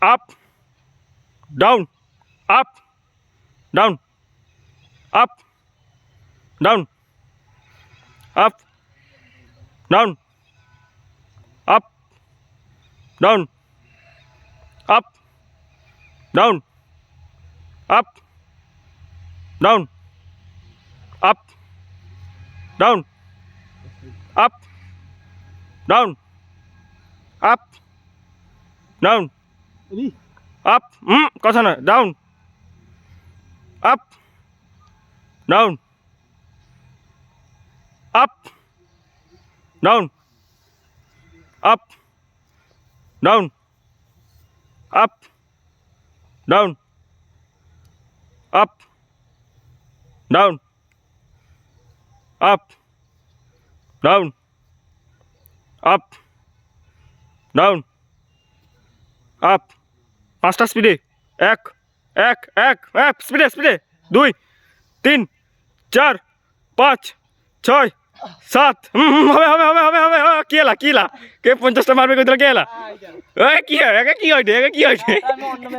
up down up down up down up down up down up down up down up down up down up down up কথা না down up down up down up down up down up down up down up down up পাঁচটা স্পিডে এক এক এক এক স্পিডে স্পিডে 2 3 4 5 6 7 হবে হবে হবে হবে হবে কি এলা কে 50টা মারবে কইতলা কে এলা কি হয় কি হয়